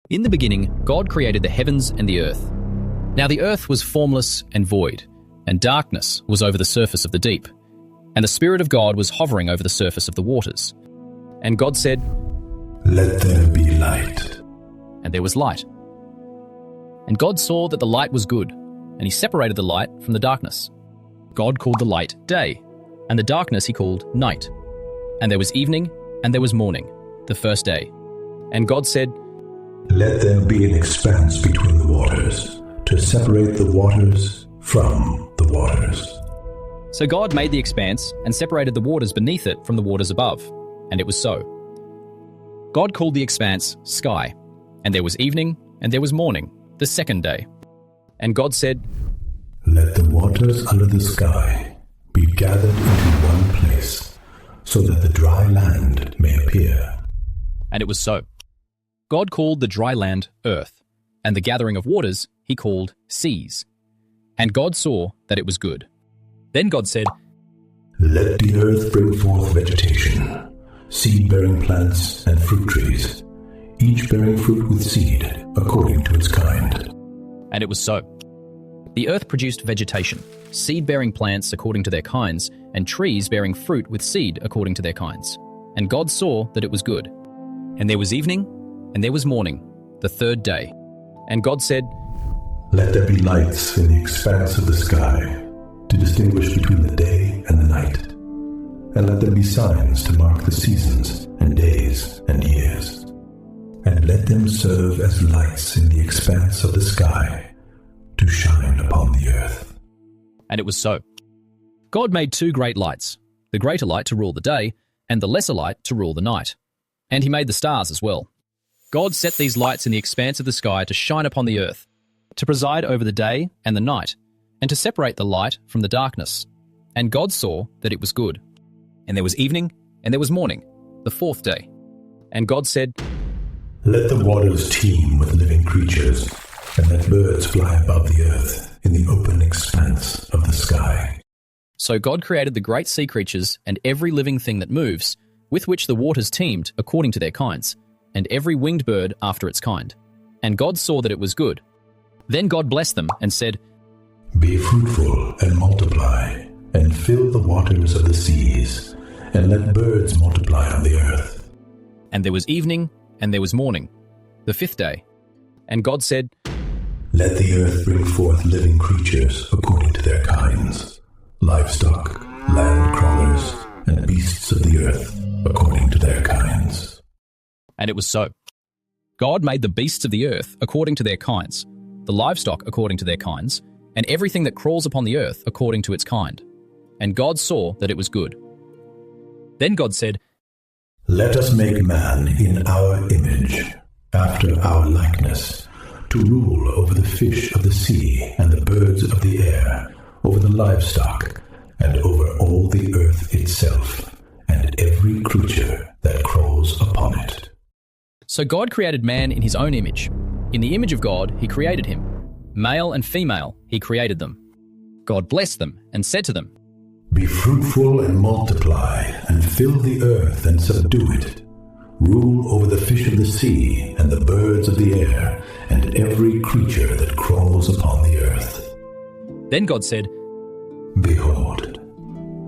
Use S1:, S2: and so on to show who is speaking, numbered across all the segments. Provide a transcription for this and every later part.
S1: In the beginning, God created the heavens and the earth. Now the earth was formless and void, and darkness was over the surface of the deep. And the Spirit of God was hovering over the surface of the waters. And God said,
S2: "Let there be light."
S1: And there was light. And God saw that the light was good, and he separated the light from the darkness. God called the light day, and the darkness he called night. And there was evening, and there was morning, the first day. And God said,
S2: "Let there be an expanse between the waters, to separate the waters from the waters."
S1: So God made the expanse and separated the waters beneath it from the waters above, and it was so. God called the expanse sky, and there was evening, and there was morning, the second day. And God said,
S2: "Let the waters under the sky be gathered into one place, so that the dry land may appear."
S1: And it was so. God called the dry land earth, and the gathering of waters he called seas. And God saw that it was good. Then God said,
S2: "Let the earth bring forth vegetation, seed-bearing plants and fruit trees, each bearing fruit with seed according to its kind."
S1: And it was so. The earth produced vegetation, seed-bearing plants according to their kinds, and trees bearing fruit with seed according to their kinds. And God saw that it was good. And there was evening, and there was morning, the third day. And God said,
S2: "Let there be lights in the expanse of the sky, to distinguish between the day and the night. And let there be signs to mark the seasons and days and years. And let them serve as lights in the expanse of the sky, to shine upon the earth."
S1: And it was so. God made two great lights, the greater light to rule the day, and the lesser light to rule the night. And he made the stars as well. God set these lights in the expanse of the sky to shine upon the earth, to preside over the day and the night, and to separate the light from the darkness. And God saw that it was good. And there was evening, and there was morning, the fourth day. And God said,
S2: "Let the waters teem with living creatures, and let birds fly above the earth in the open expanse of the sky."
S1: So God created the great sea creatures and every living thing that moves, with which the waters teemed according to their kinds, and every winged bird after its kind. And God saw that it was good. Then God blessed them and said,
S2: "Be fruitful and multiply, and fill the waters of the seas, and let birds multiply on the earth."
S1: And there was evening, and there was morning, the fifth day. And God said,
S2: "Let the earth bring forth living creatures according to their kinds, livestock, land crawlers, and beasts of the earth according to their kinds."
S1: And it was so. God made the beasts of the earth according to their kinds, the livestock according to their kinds, and everything that crawls upon the earth according to its kind. And God saw that it was good. Then God said,
S2: "Let us make man in our image, after our likeness, to rule over the fish of the sea and the birds of the air, over the livestock, and over all the earth itself, and every creature that crawls upon it."
S1: So God created man in his own image. In the image of God, he created him. Male and female, he created them. God blessed them and said to them,
S2: "Be fruitful and multiply, and fill the earth and subdue it. Rule over the fish of the sea and the birds of the air, and every creature that crawls upon the earth."
S1: Then God said,
S2: "Behold,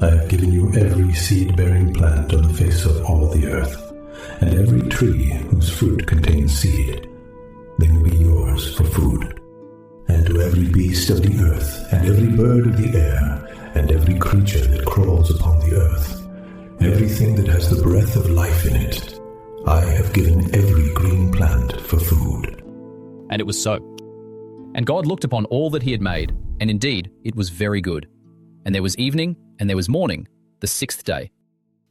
S2: I have given you every seed-bearing plant on the face of all the earth, and every tree whose fruit contains seed. They will be yours for food. And to every beast of the earth, and every bird of the air, and every creature that crawls upon the earth, everything that has the breath of life in it, I have given every green plant for food."
S1: And it was so. And God looked upon all that he had made, and indeed it was very good. And there was evening, and there was morning, the sixth day.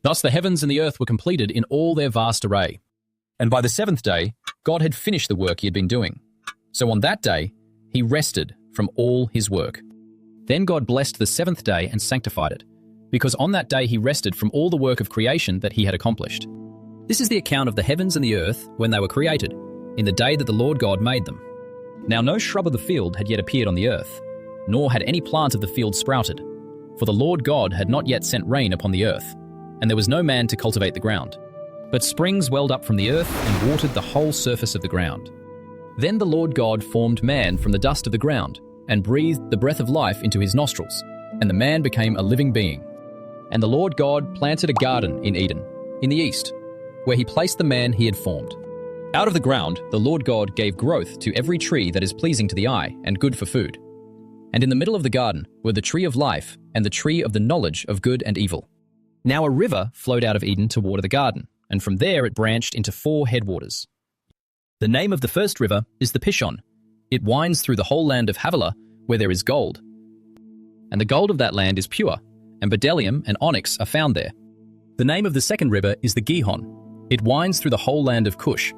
S1: Thus the heavens and the earth were completed in all their vast array. And by the seventh day, God had finished the work he had been doing. So on that day, he rested from all his work. Then God blessed the seventh day and sanctified it, because on that day he rested from all the work of creation that he had accomplished. This is the account of the heavens and the earth when they were created, in the day that the Lord God made them. Now no shrub of the field had yet appeared on the earth, nor had any plant of the field sprouted, for the Lord God had not yet sent rain upon the earth, and there was no man to cultivate the ground. But springs welled up from the earth and watered the whole surface of the ground. Then the Lord God formed man from the dust of the ground and breathed the breath of life into his nostrils, and the man became a living being. And the Lord God planted a garden in Eden, in the east, where he placed the man he had formed. Out of the ground the Lord God gave growth to every tree that is pleasing to the eye and good for food. And in the middle of the garden were the tree of life and the tree of the knowledge of good and evil. Now a river flowed out of Eden to water the garden, and from there it branched into 4 headwaters. The name of the first river is the Pishon. It winds through the whole land of Havilah, where there is gold. And the gold of that land is pure, and bdellium and onyx are found there. The name of the second river is the Gihon. It winds through the whole land of Cush.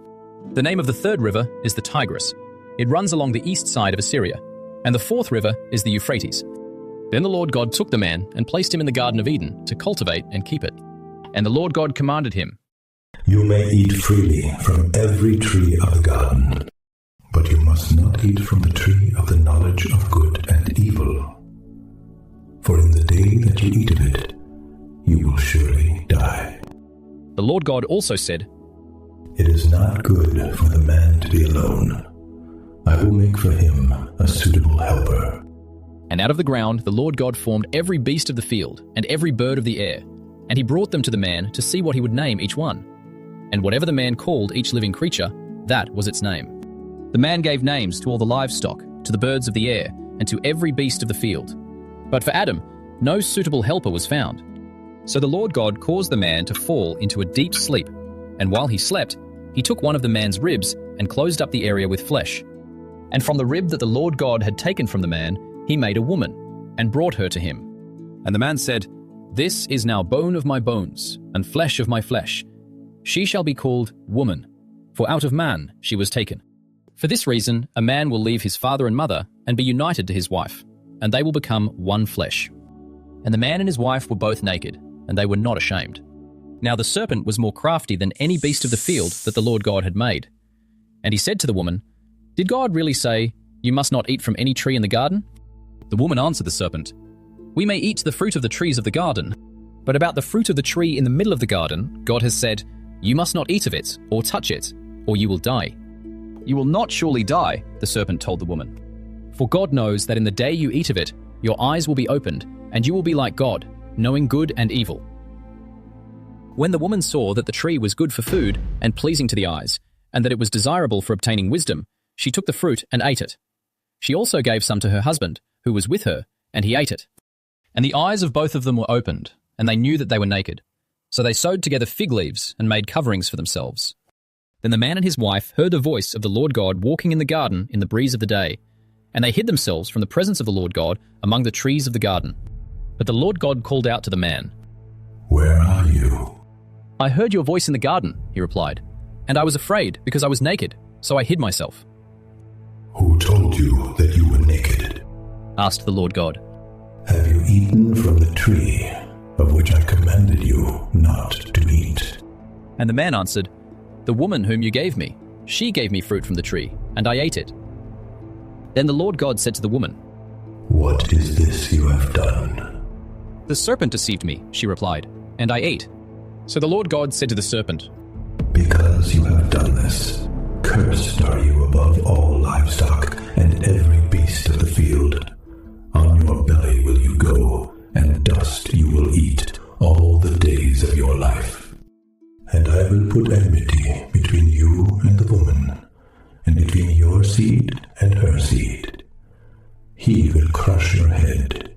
S1: The name of the third river is the Tigris. It runs along the east side of Assyria. And the fourth river is the Euphrates. Then the Lord God took the man and placed him in the Garden of Eden to cultivate and keep it. And the Lord God commanded him,
S2: You may eat freely from every tree of the garden, but you must not eat from the tree of the knowledge of good and evil. For in the day that you eat of it, you will surely die.
S1: The Lord God also said,
S2: It is not good for the man to be alone. I will make for him a suitable helper.
S1: And out of the ground the Lord God formed every beast of the field and every bird of the air, and he brought them to the man to see what he would name each one. And whatever the man called each living creature, that was its name. The man gave names to all the livestock, to the birds of the air, and to every beast of the field. But for Adam, no suitable helper was found. So the Lord God caused the man to fall into a deep sleep, and while he slept, he took one of the man's ribs and closed up the area with flesh. And from the rib that the Lord God had taken from the man, he made a woman, and brought her to him. And the man said, This is now bone of my bones, and flesh of my flesh. She shall be called woman, for out of man she was taken. For this reason a man will leave his father and mother, and be united to his wife, and they will become one flesh. And the man and his wife were both naked, and they were not ashamed. Now the serpent was more crafty than any beast of the field that the Lord God had made. And he said to the woman, Did God really say, You must not eat from any tree in the garden? The woman answered the serpent, We may eat the fruit of the trees of the garden, but about the fruit of the tree in the middle of the garden, God has said, You must not eat of it, or touch it, or you will die. You will not surely die, the serpent told the woman. For God knows that in the day you eat of it, your eyes will be opened, and you will be like God, knowing good and evil. When the woman saw that the tree was good for food and pleasing to the eyes, and that it was desirable for obtaining wisdom, she took the fruit and ate it. She also gave some to her husband, who was with her, and he ate it. And the eyes of both of them were opened, and they knew that they were naked. So they sewed together fig leaves and made coverings for themselves. Then the man and his wife heard the voice of the Lord God walking in the garden in the breeze of the day, and they hid themselves from the presence of the Lord God among the trees of the garden. But the Lord God called out to the man,
S2: Where are you?
S1: I heard your voice in the garden, he replied, and I was afraid because I was naked, so I hid myself.
S2: Who told you that you were naked?
S1: Asked the Lord God.
S2: Have you eaten from the tree of which I commanded you not to eat?
S1: And the man answered, The woman whom you gave me, she gave me fruit from the tree, and I ate it. Then the Lord God said to the woman,
S2: What is this you have done?
S1: The serpent deceived me, she replied, and I ate. So the Lord God said to the serpent,
S2: Because you have done this, cursed are you above all livestock and every beast of the field. On your belly will you go, and dust you will eat all the days of your life. And I will put enmity between you and the woman, and between your seed and her seed. He will crush your head,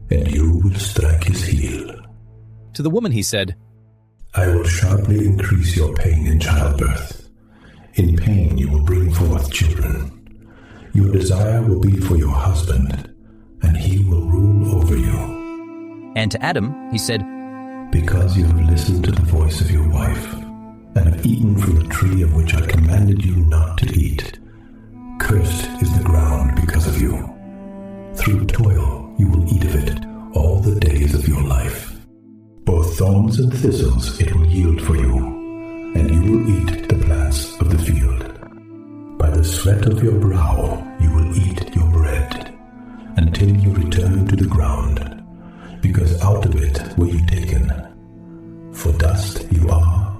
S2: and you will strike his heel.
S1: To the woman he said,
S2: I will sharply increase your pain in childbirth. In pain you will bring forth children. Your desire will be for your husband, and he will rule over you.
S1: And to Adam he said,
S2: Because you have listened to the voice of your wife, and have eaten from the tree of which I commanded you not to eat, cursed is the ground because of you. Through toil you will eat of it all the days of your life. Both thorns and thistles it will yield for you, and you will eat the plants of the field. By the sweat of your brow you will eat your bread, until you return to the ground, because out of it were you taken. For dust you are,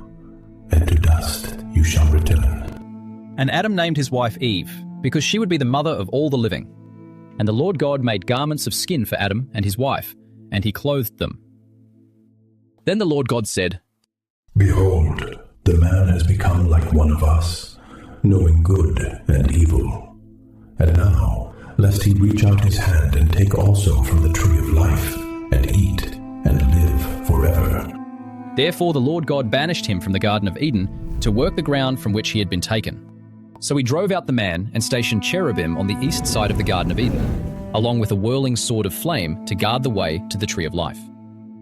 S2: and to dust you shall return.
S1: And Adam named his wife Eve, because she would be the mother of all the living. And the Lord God made garments of skin for Adam and his wife, and he clothed them. Then the Lord God said,
S2: Behold, the man has become like one of us, knowing good and evil. And now, lest he reach out his hand and take also from the tree of life, and eat, and live forever.
S1: Therefore the Lord God banished him from the Garden of Eden to work the ground from which he had been taken. So he drove out the man and stationed cherubim on the east side of the Garden of Eden, along with a whirling sword of flame to guard the way to the tree of life.